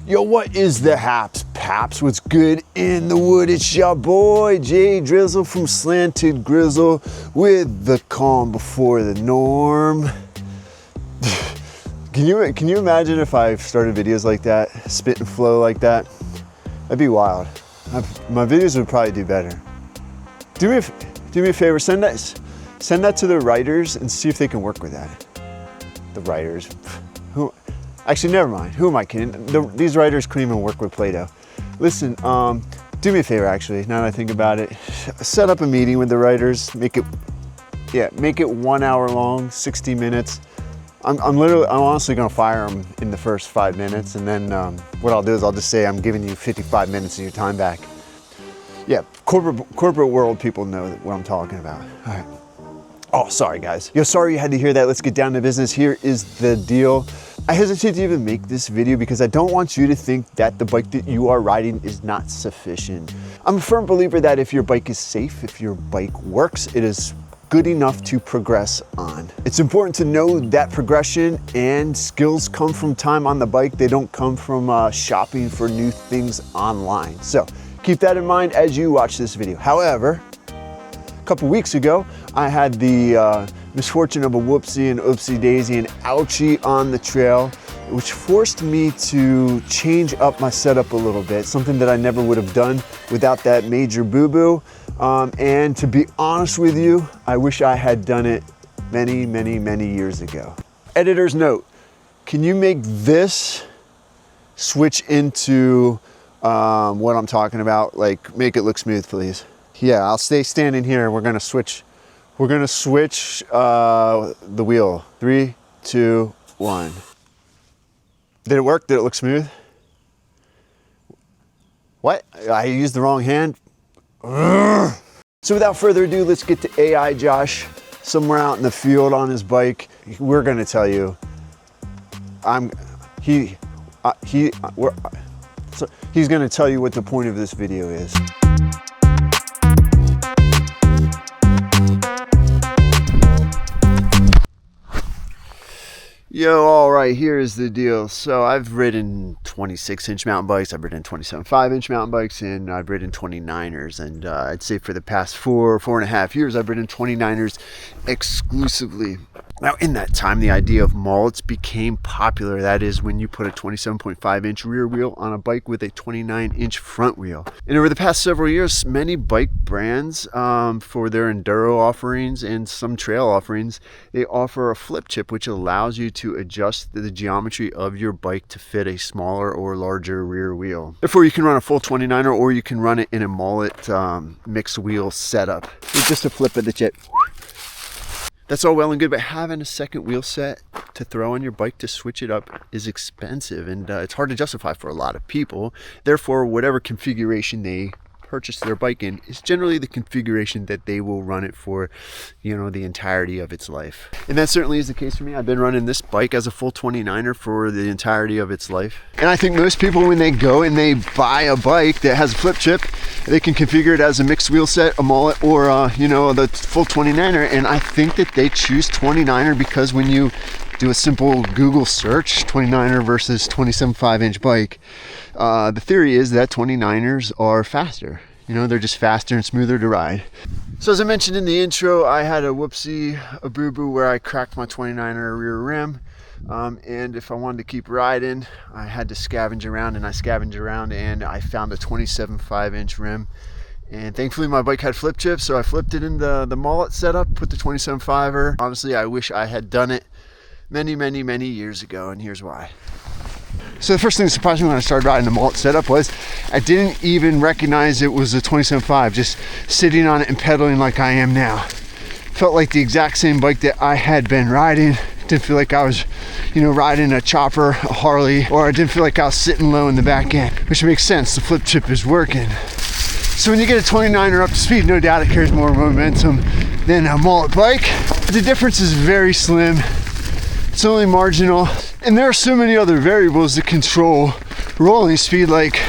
Yo, what is the haps, paps? What's good in the wood? It's your boy, Jay Drizzle from Slanted Grizzle with the calm before the norm. Can you imagine if I started videos like that, spit and flow like that? That'd be wild. My videos would probably do better. Do me a favor, send that to the writers and see if they can work with that. The writers. Actually, never mind. Who am I kidding? These writers couldn't even work with Play-Doh. Listen, do me a favor, actually, now that I think about it. Set up a meeting with the writers. Make it 1 hour long, 60 minutes. I'm honestly gonna fire them in the first 5 minutes, and then what I'll do is I'll just say I'm giving you 55 minutes of your time back. Yeah, corporate world people know what I'm talking about. All right. Oh, sorry guys. Yo, sorry you had to hear that. Let's get down to business. Here is the deal. I hesitate to even make this video because I don't want you to think that the bike that you are riding is not sufficient. I'm a firm believer that if your bike is safe, if your bike works, it is good enough to progress on. It's important to know that progression and skills come from time on the bike. They don't come from shopping for new things online. So keep that in mind as you watch this video. However, a couple weeks ago, I had the misfortune of a whoopsie and oopsie daisy and ouchie on the trail, which forced me to change up my setup a little bit, something that I never would have done without that major boo-boo. And to be honest with you, I wish I had done it many, many, many years ago. Editor's note, can you make this switch into what I'm talking about? Like, make it look smooth, please. Yeah, I'll stay standing here. We're gonna switch the wheel. 3, 2, 1. Did it work? Did it look smooth? What? I used the wrong hand? Urgh. So without further ado, let's get to AI Josh somewhere out in the field on his bike. We're gonna tell you, he's gonna tell you what the point of this video is. Yo, all right, here's the deal. So I've ridden 26-inch mountain bikes, I've ridden 27.5-inch mountain bikes, and I've ridden 29ers. And I'd say for the past 4.5 years, I've ridden 29ers exclusively. Now, in that time, the idea of mullets became popular. That is when you put a 27.5-inch rear wheel on a bike with a 29-inch front wheel. And over the past several years, many bike brands, for their enduro offerings and some trail offerings, they offer a flip chip, which allows you to adjust the geometry of your bike to fit a smaller or larger rear wheel. Therefore, you can run a full 29er, or you can run it in a mullet mixed wheel setup. It's just a flip of the chip. That's all well and good, but having a second wheel set to throw on your bike to switch it up is expensive, and it's hard to justify for a lot of people. Therefore, whatever configuration they purchase their bike in is generally the configuration that they will run it for, you know, the entirety of its life. And that certainly is the case for me. I've been running this bike as a full 29er for the entirety of its life. And I think most people, when they go and they buy a bike that has a flip chip, they can configure it as a mixed wheel set, a mullet, or you know, the full 29er. And I think that they choose 29er because when you do a simple Google search, 29er versus 27.5-inch bike, the theory is that 29ers are faster. You know, they're just faster and smoother to ride. So as I mentioned in the intro, I had a whoopsie, a boo-boo, where I cracked my 29er rear rim. And if I wanted to keep riding, I had to scavenge around, and I scavenged around and I found a 27.5-inch rim. And thankfully my bike had flip chips, so I flipped it in the mullet setup, put the 27.5er. Honestly, I wish I had done it many, many, many years ago, and here's why. So the first thing that surprised me when I started riding the mullet setup was I didn't even recognize it was a 27.5, just sitting on it and pedaling like I am now. Felt like the exact same bike that I had been riding. Didn't feel like I was, you know, riding a chopper, a Harley, or I didn't feel like I was sitting low in the back end, which makes sense. The flip chip is working. So when you get a 29er up to speed, no doubt it carries more momentum than a mullet bike. The difference is very slim. It's only marginal. And there are so many other variables that control rolling speed, like,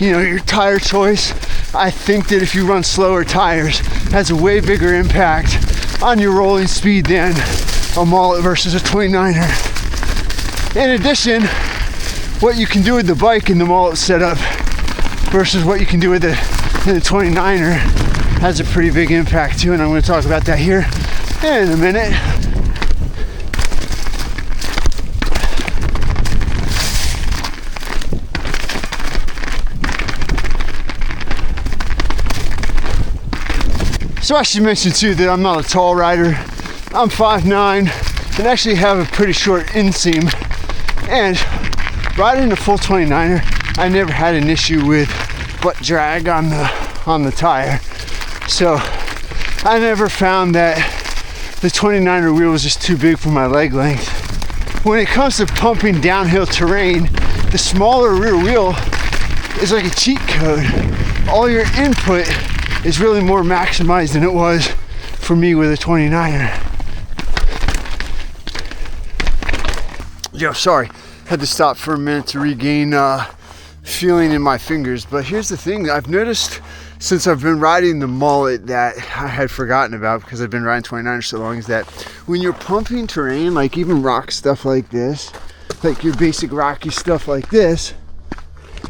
you know, your tire choice. I think that if you run slower tires, it has a way bigger impact on your rolling speed than a mullet versus a 29er. In addition, what you can do with the bike in the mullet setup versus what you can do with the 29er has a pretty big impact too, and I'm going to talk about that here in a minute. So I should mention too that I'm not a tall rider. I'm 5'9" and actually have a pretty short inseam, and riding a full 29er, I never had an issue with butt drag on the tire. So I never found that the 29er wheel was just too big for my leg length. When it comes to pumping downhill terrain, the smaller rear wheel is like a cheat code. All your input is really more maximized than it was for me with a 29er. Yo, sorry, had to stop for a minute to regain feeling in my fingers. But here's the thing, I've noticed since I've been riding the mullet that I had forgotten about because I've been riding 29ers so long, is that when you're pumping terrain, like even rock stuff like this, like your basic rocky stuff like this,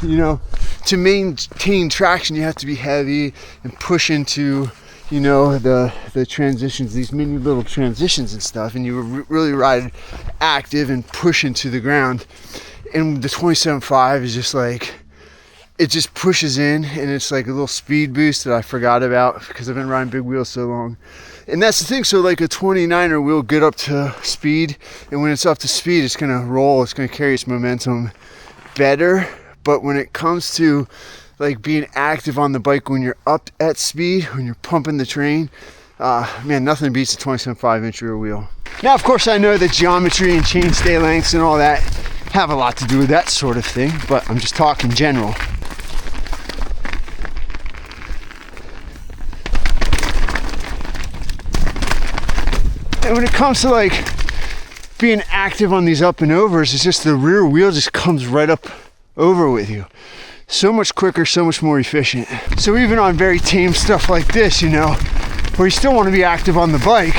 you know, to maintain traction you have to be heavy and push into, you know, the transitions, these mini little transitions and stuff, and you really ride active and push into the ground. And the 27.5 is just like, it just pushes in, and it's like a little speed boost that I forgot about because I've been riding big wheels so long. And that's the thing, so like a 29er will get up to speed, and when it's up to speed it's gonna roll, it's gonna carry its momentum better. But when it comes to like being active on the bike when you're up at speed, when you're pumping the terrain, man, nothing beats a 27.5-inch rear wheel. Now, of course, I know that geometry and chainstay lengths and all that have a lot to do with that sort of thing, but I'm just talking general. And when it comes to like being active on these up and overs, it's just the rear wheel just comes right up over with you. So much quicker, so much more efficient. So even on very tame stuff like this, you know, where you still want to be active on the bike,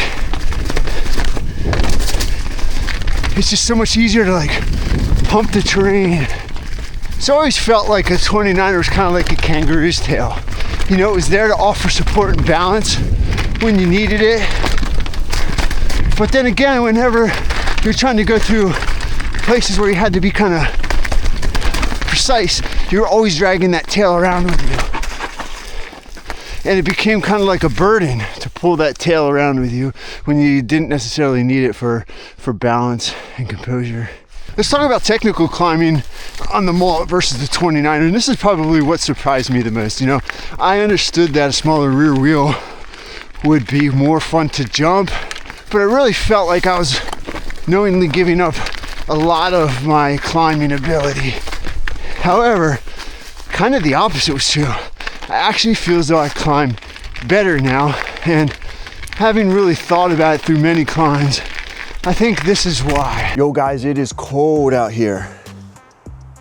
it's just so much easier to like pump the terrain. So I always felt like a 29er was kind of like a kangaroo's tail. You know, it was there to offer support and balance when you needed it. But then again, whenever you're trying to go through places where you had to be kind of precise, you're always dragging that tail around with you. And it became kind of like a burden to pull that tail around with you when you didn't necessarily need it for balance and composure. Let's talk about technical climbing on the mullet versus the 29er. And this is probably what surprised me the most. You know, I understood that a smaller rear wheel would be more fun to jump, but I really felt like I was knowingly giving up a lot of my climbing ability. However, kind of the opposite was true. I actually feel as though I climb better now, and having really thought about it through many climbs, I think this is why. Yo guys, it is cold out here.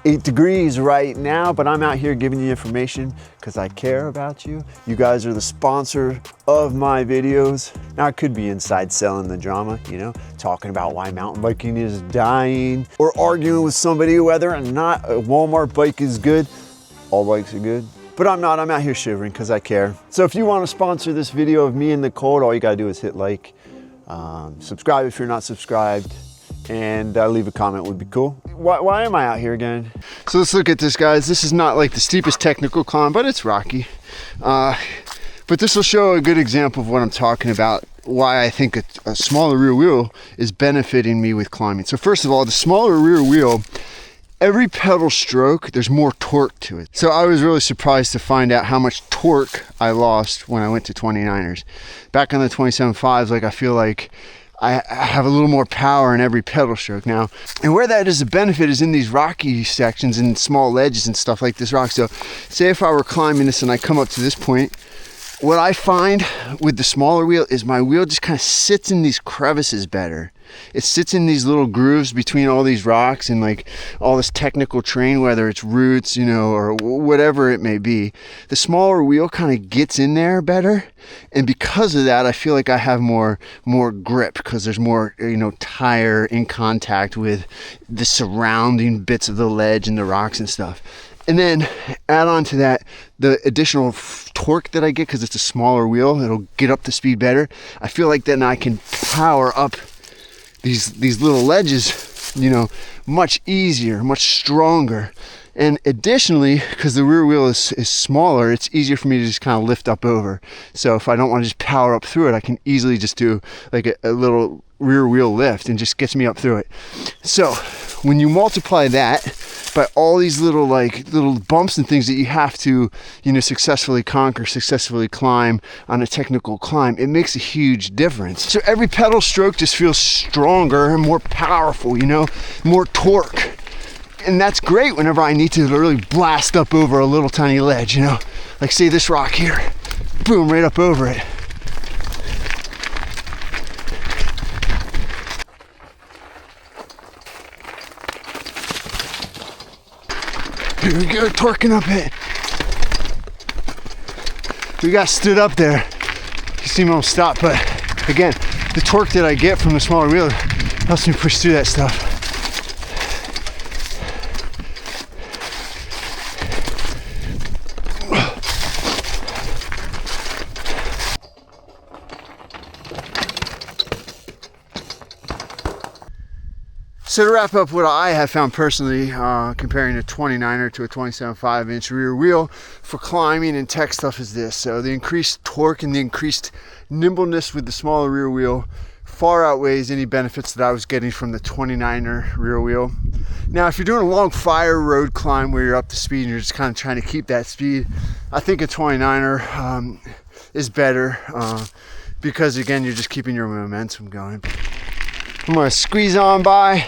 8 degrees right now, but I'm out here giving you information because I care about you. You guys are the sponsor of my videos. Now I could be inside selling the drama, you know, talking about why mountain biking is dying, or arguing with somebody whether or not a Walmart bike is good. All bikes are good. But I'm not, I'm out here shivering because I care. So if you want to sponsor this video of me in the cold, all you gotta do is hit like, subscribe if you're not subscribed, and leave a comment would be cool. Why am I out here again? So let's look at this, guys. This is not like the steepest technical climb, but it's rocky. But this will show a good example of what I'm talking about, why I think a smaller rear wheel is benefiting me with climbing. So first of all, the smaller rear wheel, every pedal stroke, there's more torque to it. So I was really surprised to find out how much torque I lost when I went to 29ers. Back on the 27.5s, like I feel like I have a little more power in every pedal stroke now. And where that is a benefit is in these rocky sections and small ledges and stuff like this rock. So say if I were climbing this and I come up to this point, what I find with the smaller wheel is my wheel just kind of sits in these crevices better. it sits in these little grooves between all these rocks and like all this technical terrain, whether it's roots, you know, or whatever it may be. The smaller wheel kind of gets in there better, and because of that I feel like I have more grip, because there's more, you know, tire in contact with the surrounding bits of the ledge and the rocks and stuff. And then add on to that the additional torque that I get because it's a smaller wheel. It'll get up to speed better. I feel like then I can power up these little ledges, you know, much easier, much stronger. And additionally, because the rear wheel is smaller, it's easier for me to just kind of lift up over. So if I don't want to just power up through it, I can easily just do like a little rear wheel lift and just gets me up through it. So when you multiply that by all these little bumps and things that you have to, you know, successfully conquer, successfully climb on a technical climb, it makes a huge difference. So every pedal stroke just feels stronger and more powerful, you know, more torque. And that's great whenever I need to really blast up over a little tiny ledge, you know, like say this rock here, boom, right up over it. Here we go, torquing up it. We got stood up there. You see me almost stop, but again, the torque that I get from the smaller wheel helps me push through that stuff. So to wrap up what I have found personally, comparing a 29er to a 27.5 inch rear wheel for climbing and tech stuff is this. So the increased torque and the increased nimbleness with the smaller rear wheel far outweighs any benefits that I was getting from the 29er rear wheel. Now, if you're doing a long fire road climb where you're up to speed and you're just kind of trying to keep that speed, I think a 29er is better because again, you're just keeping your momentum going. I'm gonna squeeze on by.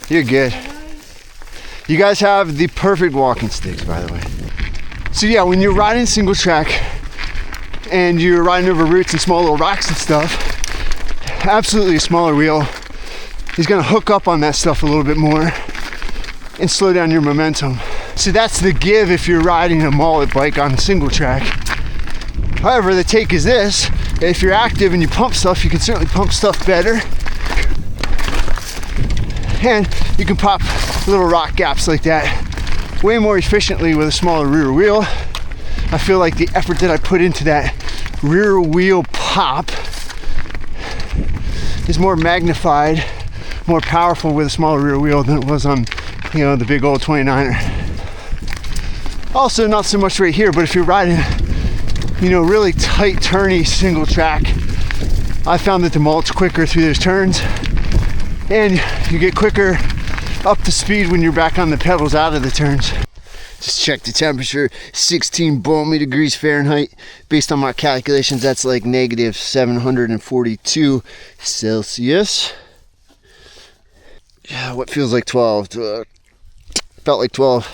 You're good. You guys have the perfect walking sticks, by the way. So yeah, when you're riding single track and you're riding over roots and small little rocks and stuff, absolutely a smaller wheel is gonna hook up on that stuff a little bit more and slow down your momentum. So that's the give if you're riding a mullet bike on single track. However, the take is this: if you're active and you pump stuff, you can certainly pump stuff better. And you can pop little rock gaps like that way more efficiently with a smaller rear wheel. I feel like the effort that I put into that rear wheel pop is more magnified, more powerful with a smaller rear wheel than it was on, you know, the big old 29er. Also, not so much right here, but if you're riding, you know, really tight, turny single track, I found that the mullet's quicker through those turns, and you get quicker up to speed when you're back on the pedals out of the turns. Just check the temperature, 16 balmy degrees Fahrenheit. Based on my calculations, that's like negative 742 Celsius. Yeah, what feels like 12? Felt like 12.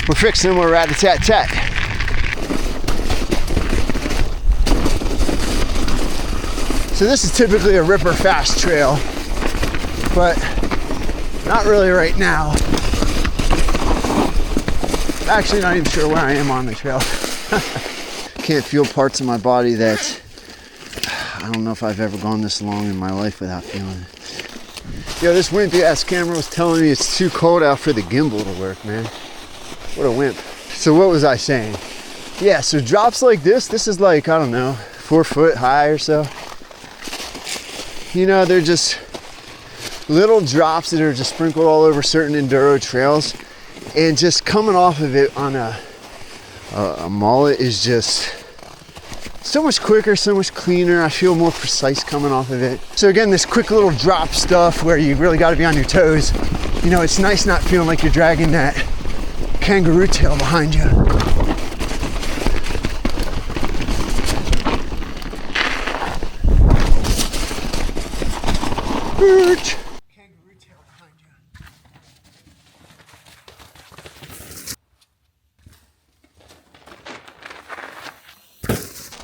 We're fixing, we're rat-a-tat-tat. So this is typically a ripper fast trail, but not really right now. Actually, not even sure where I am on the trail. Can't feel parts of my body that I don't know if I've ever gone this long in my life without feeling it. Yo, this wimpy ass camera was telling me it's too cold out for the gimbal to work, man. What a wimp. So what was I saying? Yeah, so drops like this is like, I don't know, 4 foot high or so. You know, they're just little drops that are just sprinkled all over certain enduro trails, and just coming off of it on a mullet is just so much quicker, so much cleaner. I feel more precise coming off of it. So again, this quick little drop stuff where you really got to be on your toes, you know, it's nice not feeling like you're dragging that kangaroo tail behind you. Kangaroo tail behind you.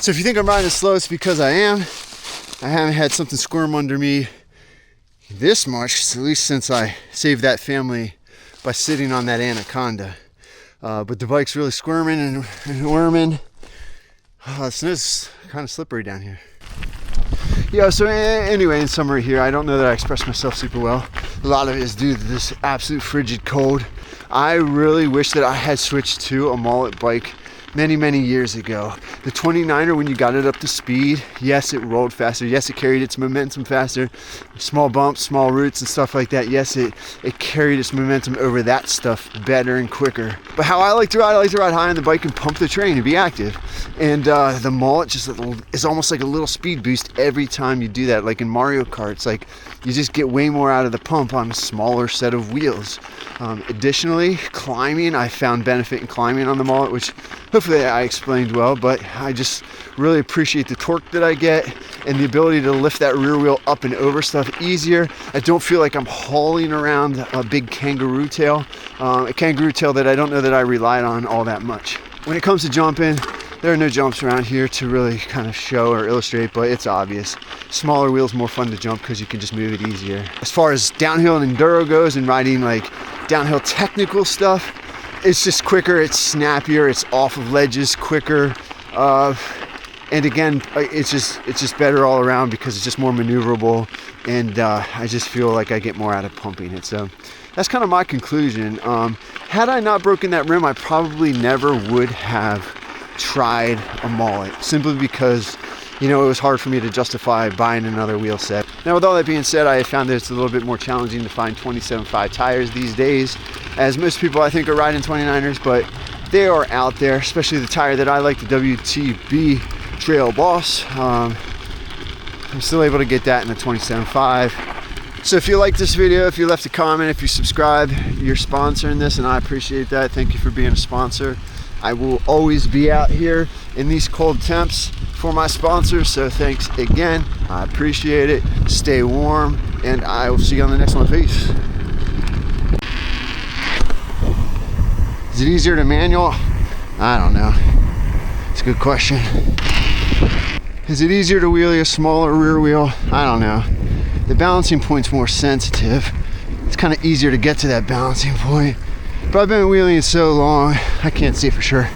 So if you think I'm riding slow, it's because I am. I haven't had something squirm under me this much, at least since I saved that family by sitting on that anaconda. But the bike's really squirming and worming. The snow's kind of slippery down here. Yeah, so anyway, in summary here, I don't know that I expressed myself super well. A lot of it is due to this absolute frigid cold. I really wish that I had switched to a mullet bike many years ago. The 29er, when you got it up to speed, yes, it rolled faster. Yes, it carried its momentum faster. Small bumps, small roots and stuff like that. Yes, it carried its momentum over that stuff better and quicker. But how I like to ride high on the bike and pump the train and be active. And the mullet just is almost like a little speed boost every time you do that. Like in Mario Kart, it's like you just get way more out of the pump on a smaller set of wheels. Additionally, climbing, I found benefit in climbing on the mullet, which hopefully I explained well, but I just really appreciate the torque that I get and the ability to lift that rear wheel up and over stuff easier. I don't feel like I'm hauling around a big kangaroo tail, a kangaroo tail that I don't know that I relied on all that much. When it comes to jumping, there are no jumps around here to really kind of show or illustrate, but it's obvious. Smaller wheels more fun to jump because you can just move it easier. As far as downhill and enduro goes and riding like downhill technical stuff, it's just quicker, it's snappier, it's off of ledges quicker. And again, it's just better all around because it's just more maneuverable, and I just feel like I get more out of pumping it. So that's kind of my conclusion. Had I not broken that rim, I probably never would have tried a mullet, simply because it was hard for me to justify buying another wheel set. Now, with all that being said, I found that it's a little bit more challenging to find 27.5 tires these days, as most people I think are riding 29ers, but they are out there, especially the tire that I like, the WTB Trail Boss. I'm still able to get that in the 27.5. So if you like this video, if you left a comment, if you subscribe, you're sponsoring this, and I appreciate that. Thank you for being a sponsor. I will always be out here in these cold temps for my sponsors, so thanks again. I appreciate it. Stay warm, and I will see you on the next one. Peace. Is it easier to manual? I don't know. It's a good question. Is it easier to wheelie a smaller rear wheel? I don't know. The balancing point's more sensitive. It's kind of easier to get to that balancing point. But I've been wheeling so long, I can't say for sure.